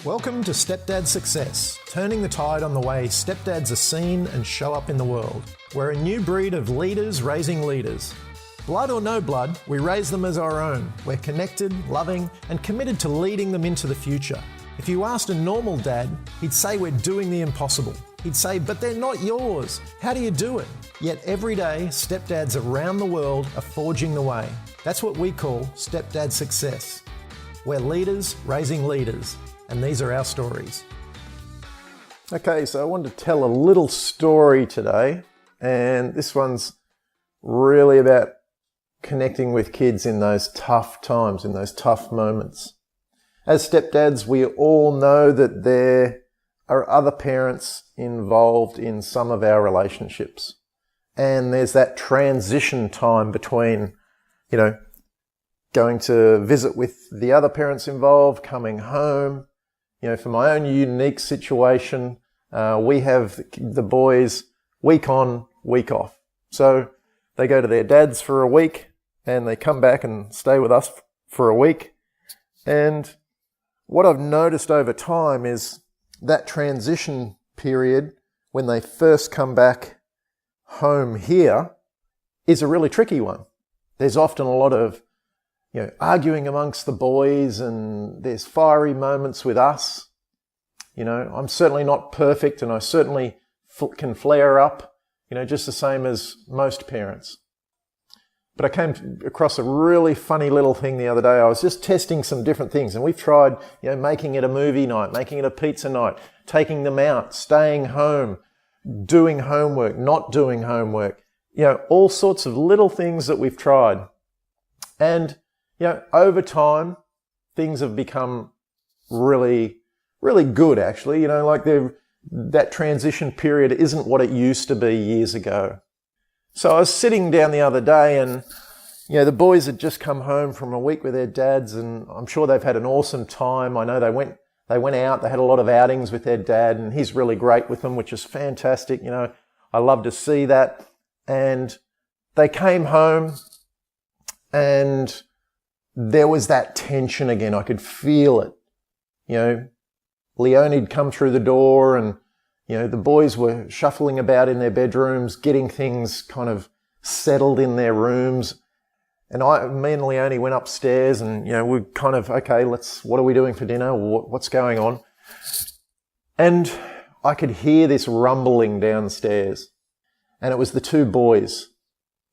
Welcome to Stepdad Success, turning the tide on the way stepdads are seen and show up in the world. We're a new breed of leaders raising leaders. Blood or no blood, we raise them as our own. We're connected, loving, and committed to leading them into the future. If you asked a normal dad, he'd say we're doing the impossible. He'd say, but they're not yours. How do you do it? Yet every day, stepdads around the world are forging the way. That's what we call Stepdad Success. We're leaders raising leaders. And these are our stories. Okay, so I wanted to tell a little story today, and this one's really about connecting with kids in those tough times, in those tough moments. As stepdads, we all know that there are other parents involved in some of our relationships. And there's that transition time between, going to visit with the other parents involved, coming home. For my own unique situation, we have the boys week on, week off. So they go to their dad's for a week and they come back and stay with us for a week. And what I've noticed over time is that transition period when they first come back home here is a really tricky one. There's often a lot of arguing amongst the boys, and there's fiery moments with us. I'm certainly not perfect, and I certainly can flare up, just the same as most parents. But I came across a really funny little thing the other day. I was just testing some different things, and we've tried, making it a movie night, making it a pizza night, taking them out, staying home, doing homework, not doing homework, all sorts of little things that we've tried. And over time, things have become really, really good, actually. That transition period isn't what it used to be years ago. So I was sitting down the other day and, the boys had just come home from a week with their dads, and I'm sure they've had an awesome time. I know they went out, they had a lot of outings with their dad, and he's really great with them, which is fantastic. I love to see that. And they came home and there was that tension again. I could feel it. Leonie'd come through the door and, the boys were shuffling about in their bedrooms, getting things kind of settled in their rooms. And me and Leonie went upstairs and, we're kind of, okay, what are we doing for dinner? What's going on? And I could hear this rumbling downstairs. And it was the two boys.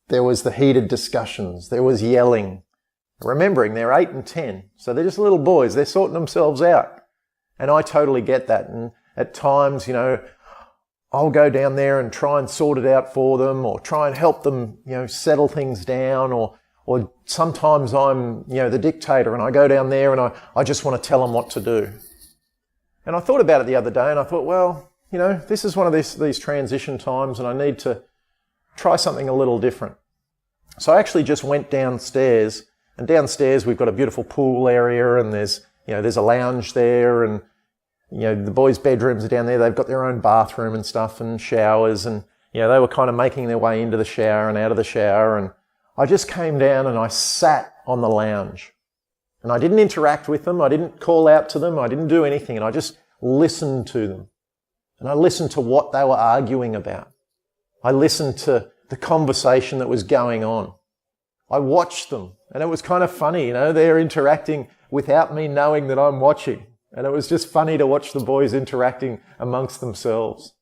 There was the heated discussions. There was yelling. Remembering they're 8 and 10, so they're just little boys. They're sorting themselves out. And I totally get that. And at times, I'll go down there and try and sort it out for them, or try and help them, settle things down, or sometimes I'm, the dictator and I go down there and I just want to tell them what to do. And I thought about it the other day and I thought, well, this is one of these transition times and I need to try something a little different. So I actually just went downstairs. And downstairs we've got a beautiful pool area, and there's a lounge there, and the boys' bedrooms are down there. They've got their own bathroom and stuff and showers, and they were kind of making their way into the shower and out of the shower. And I just came down and I sat on the lounge, and I didn't interact with them. I didn't call out to them. I didn't do anything, and I just listened to them. And I listened to what they were arguing about. I listened to the conversation that was going on. I watched them, and it was kind of funny, they're interacting without me knowing that I'm watching. And it was just funny to watch the boys interacting amongst themselves.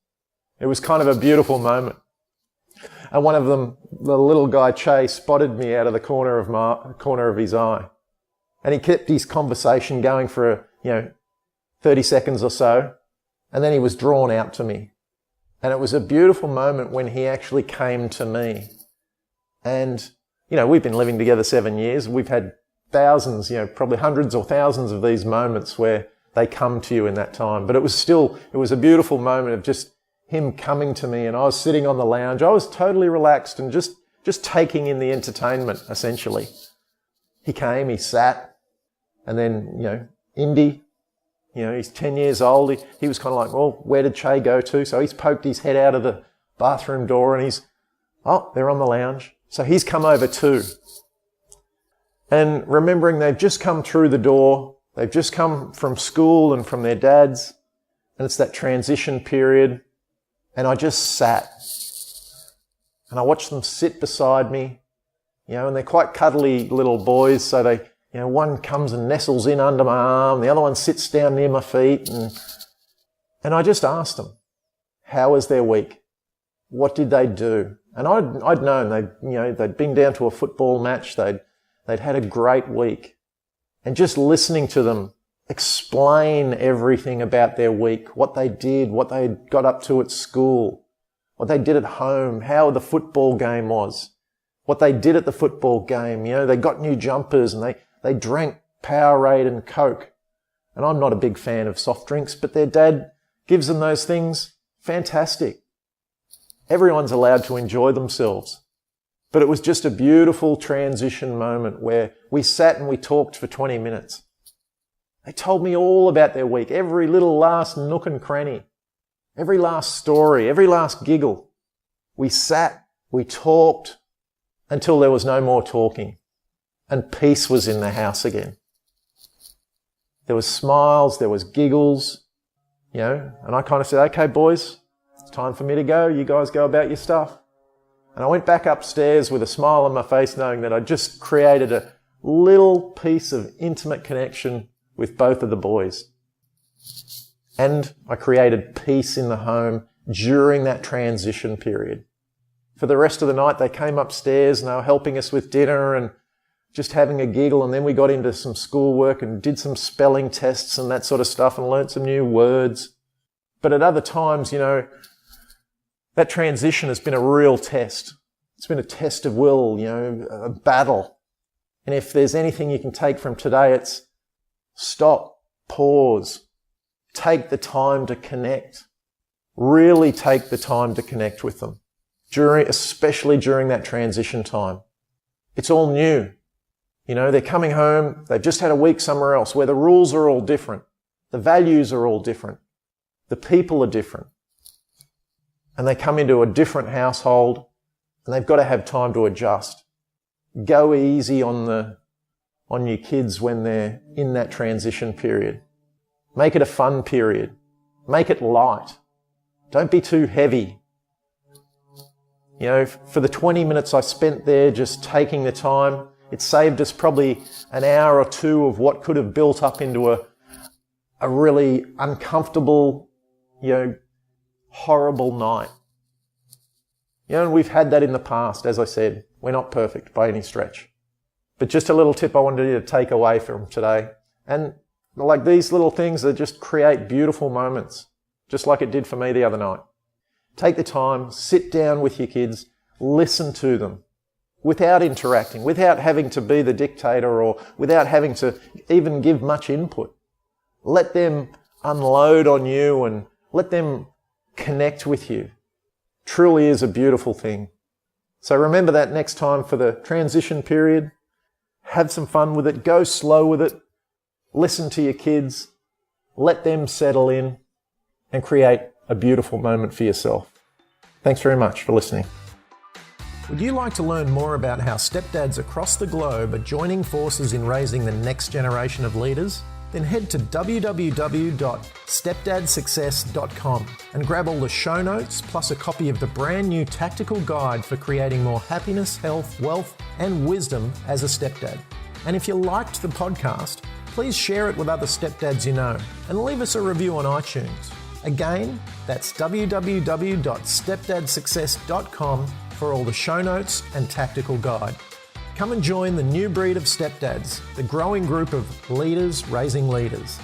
It was kind of a beautiful moment. And one of them, the little guy Che, spotted me out of the corner of his eye. And he kept his conversation going for, 30 seconds or so. And then he was drawn out to me. And it was a beautiful moment when he actually came to me. And we've been living together 7 years. We've had thousands, probably hundreds or thousands of these moments where they come to you in that time. But it was a beautiful moment of just him coming to me, and I was sitting on the lounge. I was totally relaxed and just taking in the entertainment, essentially. He came, he sat, and then, Indy, he's 10 years old. He was kind of like, well, where did Che go to? So he's poked his head out of the bathroom door and they're on the lounge. So he's come over too. And remembering they've just come through the door, They've just come from school and from their dads, and it's that transition period. And I just sat and I watched them sit beside me, and they're quite cuddly little boys. So they, one comes and nestles in under my arm. The other one sits down near my feet. And I just asked them, how was their week? What did they do? And I'd known they'd been down to a football match. They'd had a great week. And just listening to them explain everything about their week, what they did, what they got up to at school, what they did at home, how the football game was, what they did at the football game. They got new jumpers and they drank Powerade and Coke. And I'm not a big fan of soft drinks, but their dad gives them those things. Fantastic. Everyone's allowed to enjoy themselves. But it was just a beautiful transition moment where we sat and we talked for 20 minutes. They told me all about their week, every little last nook and cranny, every last story, every last giggle. We sat, we talked until there was no more talking and peace was in the house again. There was smiles, there was giggles, and I kind of said, okay, boys, it's time for me to go. You guys go about your stuff. And I went back upstairs with a smile on my face, knowing that I just created a little piece of intimate connection with both of the boys. And I created peace in the home during that transition period. For the rest of the night, they came upstairs and they were helping us with dinner and just having a giggle. And then we got into some schoolwork and did some spelling tests and that sort of stuff and learnt some new words. But at other times, that transition has been a real test. It's been a test of will, a battle. And if there's anything you can take from today, it's stop, pause, take the time to connect. Really take the time to connect with them, especially during that transition time. It's all new. They're coming home, they've just had a week somewhere else where the rules are all different. The values are all different. The people are different. And they come into a different household and they've got to have time to adjust. Go easy on your kids when they're in that transition period. Make it a fun period. Make it light. Don't be too heavy. For the 20 minutes I spent there just taking the time, it saved us probably an hour or two of what could have built up into a really uncomfortable, horrible night. And we've had that in the past, as I said. We're not perfect by any stretch. But just a little tip I wanted you to take away from today. And like these little things that just create beautiful moments, just like it did for me the other night. Take the time, sit down with your kids, listen to them without interacting, without having to be the dictator or without having to even give much input. Let them unload on you and let them connect with you. Truly is a beautiful thing. So remember that next time for the transition period. Have some fun with it. Go slow with it. Listen to your kids. Let them settle in and create a beautiful moment for yourself. Thanks very much for listening. Would you like to learn more about how stepdads across the globe are joining forces in raising the next generation of leaders? Then head to www.stepdad016.com and grab all the show notes plus a copy of the brand new tactical guide for creating more happiness, health, wealth, and wisdom as a stepdad. And if you liked the podcast, please share it with other stepdads you know and leave us a review on iTunes. Again, that's www.stepdad016.com for all the show notes and tactical guide. Come and join the new breed of stepdads, the growing group of leaders raising leaders.